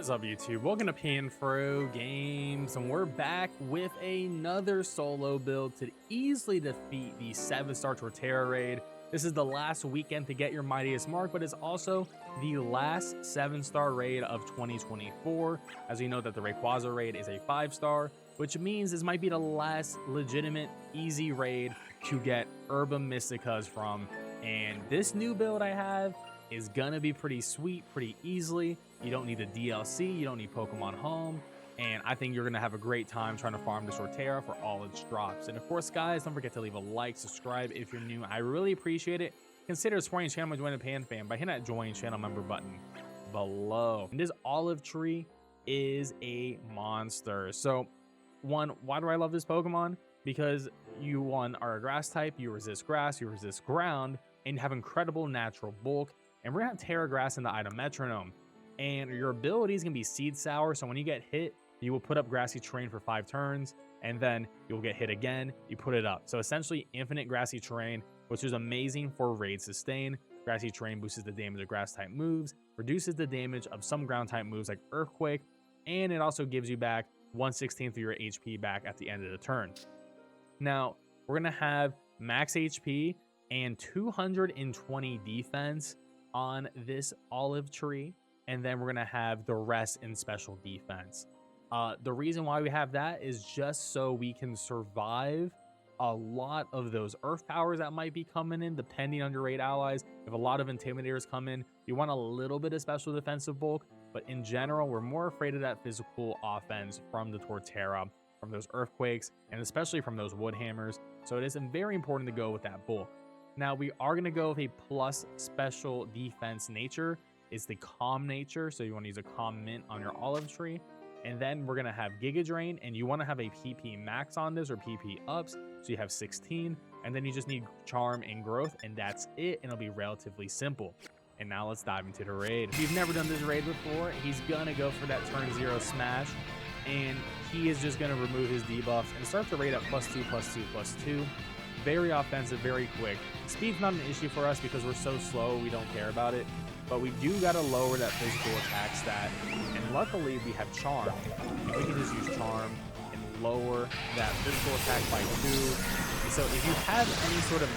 is up, YouTube? Welcome to PanFro Games, and we're back with another solo build to easily defeat the 7-star Torterra Raid. This is the last weekend to get your mightiest mark, but it's also the last 7-star raid of 2024. As we know that the Rayquaza raid is a 5-star, which means this might be the last legitimate easy raid to get Herba Mysticas from. And this new build I have is gonna be pretty sweet, pretty easily. You don't need a DLC, you don't need Pokemon Home, and I think you're gonna have a great time trying to farm this Torterra for all its drops. And of course, guys, don't forget to leave a like, subscribe if you're new. I really appreciate it. Consider supporting the channel by joining the Pan Fam by hitting that join channel member button below. And this olive tree is a monster. So, one, why do I love this Pokemon? Because you, one, are a grass type, you resist grass, you resist ground, and have incredible natural bulk. And we're gonna have Tera grass in the item Metronome. And your ability is gonna be Seed Sower, so when you get hit, you will put up Grassy Terrain for 5 turns, and then you'll get hit again, you put it up. So essentially infinite Grassy Terrain, which is amazing for raid sustain. Grassy Terrain boosts the damage of grass type moves, reduces the damage of some ground type moves like Earthquake, and it also gives you back 1/16 of your HP back at the end of the turn. Now, we're gonna have max HP and 220 defense on this olive tree, and then we're gonna have the rest in special defense. The reason why we have that is just so we can survive a lot of those earth powers that might be coming in depending on your raid allies. If a lot of intimidators come in, you want a little bit of special defensive bulk, but in general we're more afraid of that physical offense from the Torterra, from those earthquakes, and especially from those wood hammers. So it is very important to go with that bulk. Now, we are going to go with a plus special defense nature. It's the calm nature, so you want to use a calm mint on your olive tree. And then we're going to have Giga Drain, and you want to have a PP max on this or PP ups, so you have 16. And then you just need Charm and Growth, and that's it, and it'll be relatively simple. And now let's dive into the raid. If you've never done this raid before, he's going to go for that turn 0 smash, and he is just going to remove his debuffs and start the raid at +2, +2, +2. Very offensive, very quick. Speed's not an issue for us because we're so slow, we don't care about it. But we do gotta lower that physical attack stat. And luckily we have Charm. And we can just use Charm and lower that physical attack by 2. And so if you have any sort of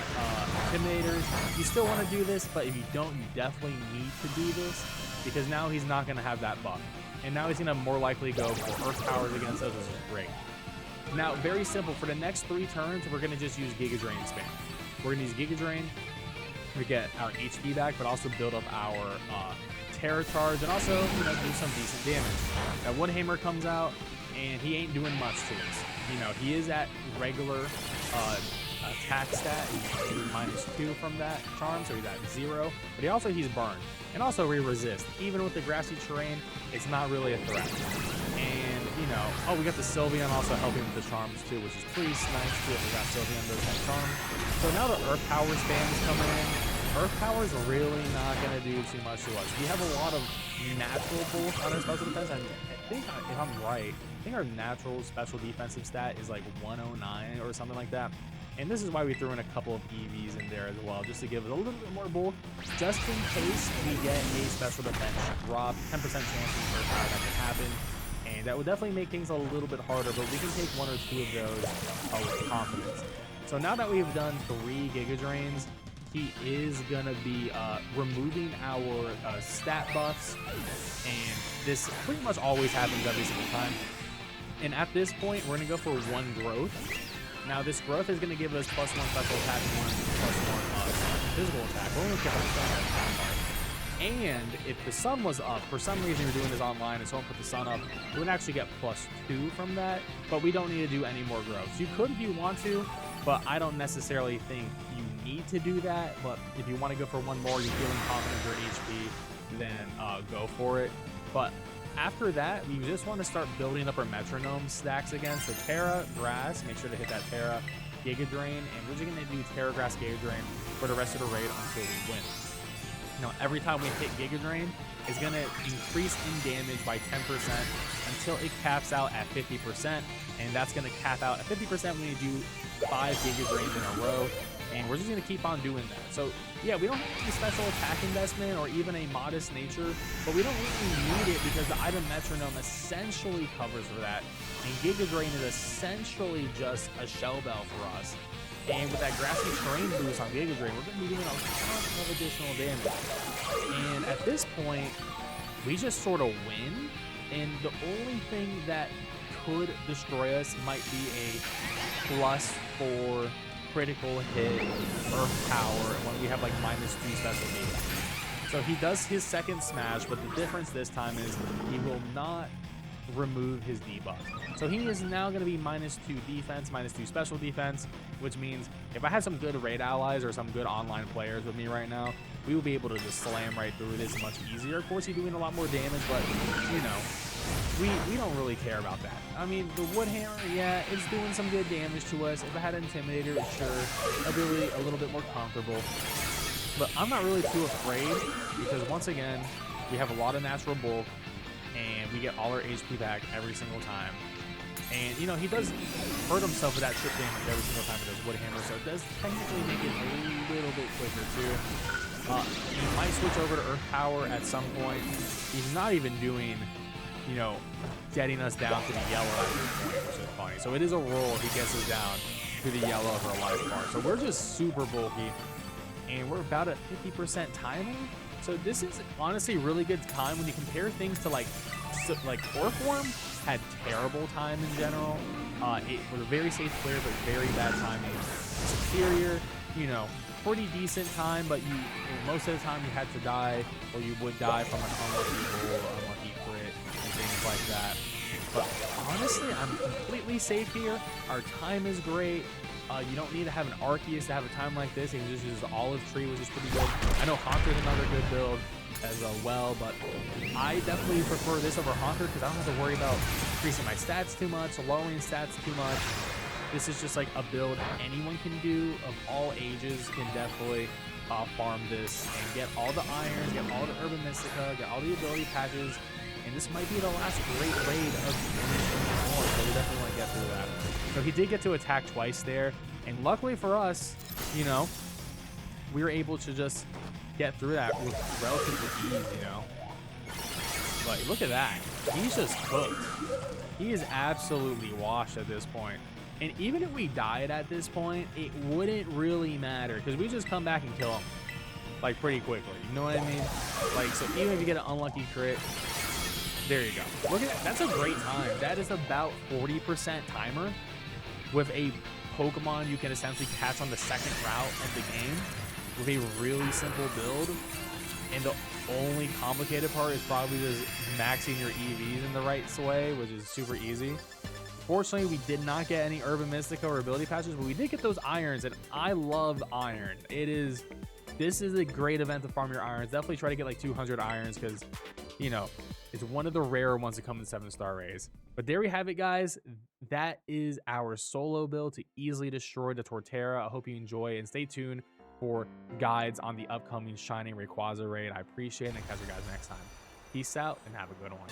intimidators, you still want to do this, but if you don't, you definitely need to do this because now he's not gonna have that buff. And now he's gonna more likely go for Earth Powers against us, which is great. Now, very simple. For the next 3 turns, we're going to just use Giga Drain spam. We're going to use Giga Drain to get our HP back, but also build up our Terra charge and also, do some decent damage. Now, Wood Hammer comes out, and he ain't doing much to us. He is at regular attack stat. He's -2 from that charm, so he's at 0. But he's burned. And also, we resist. Even with the Grassy Terrain, it's not really a threat. And oh, we got the Sylveon also helping with the charms too, which is pretty nice too if we got Sylveon those that charm. So now the Earth Power spam is coming in. Earth Power is really not going to do too much to us. We have a lot of natural bulk on our special defense. I think, if I'm right, I think our natural special defensive stat is like 109 or something like that. And this is why we threw in a couple of EVs in there as well, just to give us a little bit more bulk, just in case we get a special defense drop. 10% chance of Earth Power that can happen. And that would definitely make things a little bit harder, but we can take 1 or 2 of those with confidence. So now that we've done 3 Giga Drains, he is going to be removing our stat buffs, and this pretty much always happens every single time. And at this point, we're going to go for 1 growth. Now this growth is going to give us +1 special attack and +1 physical attack. We're only going to and if the sun was up, for some reason you're doing this online and someone put the sun up, we would actually get +2 from that, but we don't need to do any more growth. You could if you want to, but I don't necessarily think you need to do that. But if you want to go for 1 more, you're feeling confident for HP, then go for it. But after that, we just want to start building up our Metronome stacks again. So Tera, Grass, make sure to hit that Tera, Giga Drain, and we're just going to do Tera, Grass, Giga Drain for the rest of the raid until we win. Every time we hit Giga Drain, it's going to increase in damage by 10% until it caps out at 50%. And that's going to cap out at 50% when you do 5 Giga Drains in a row. and we're just going to keep on doing that. So yeah, we don't have any special attack investment or even a modest nature, but we don't really need it because the item Metronome essentially covers for that, and Giga Drain is essentially just a shell bell for us. And with that grassy terrain boost on Giga Drain, we're going to be doing a ton of additional damage. And at this point, we just sort of win, and the only thing that could destroy us might be a +4 critical hit Earth Power when we have like -2 special defense. So he does his second smash, but the difference this time is he will not remove his debuff. So he is now going to be -2 defense, -2 special defense, which means if I had some good raid allies or some good online players with me right now, we will be able to just slam right through this much easier. Of course, he's doing a lot more damage, but you know, we don't really care about that. I mean, the Wood Hammer, yeah, it's doing some good damage to us. If I had Intimidator, sure, I'd be really a little bit more comfortable. But I'm not really too afraid because once again, we have a lot of natural bulk, and we get all our HP back every single time. And, you know, he does hurt himself with that trip damage every single time with his Wood Hammer, so it does technically make it a little bit quicker, too. He might switch over to Earth Power at some point. He's not even doing, you know, getting us down to the yellow at this point, which is funny. So it is a roll if he gets us down to the yellow of our life bar. So we're just super bulky, and we're about at 50% timing. So this is honestly really good time when you compare things to like Orthworm had terrible time in general. It was a very safe clear, but very bad timing. Superior, you know, pretty decent time, but most of the time you had to die, or you would die from an unlucky roll or unlucky crit and things like that. But honestly, I'm completely safe here. Our time is great. You don't need to have an Arceus to have a time like this. You can just use the Olive Tree, which is pretty good. I know Haunter's another good build as well, but I definitely prefer this over Haunter because I don't have to worry about increasing my stats too much, lowering stats too much. This is just like a build anyone can do of all ages can definitely farm this and get all the irons, get all the Urban Mystica, get all the ability patches, and this might be the last great raid of 2024, so we definitely want to get through that. So he did get to attack twice there, and luckily for us, you know, we were able to just get through that with relatively ease, you know. But look at that. He's just cooked. He is absolutely washed at this point. And even if we died at this point, it wouldn't really matter because we just come back and kill him like pretty quickly. You know what I mean? Like, so even if you get an unlucky crit, there you go. Look at that. That's a great time. That is about 40% timer with a Pokemon you can essentially catch on the second route of the game with a really simple build. And the only complicated part is probably just maxing your EVs in the right way, which is super easy. Fortunately, we did not get any Urban Mystica or ability patches, but we did get those irons, and I love iron. This is a great event to farm your irons. Definitely try to get like 200 irons because, you know, it's one of the rarer ones to come in 7-star raids. But there we have it, guys. That is our solo build to easily destroy the Torterra. I hope you enjoy, and stay tuned for guides on the upcoming Shining Rayquaza raid. I appreciate it, and catch you guys next time. Peace out, and have a good one.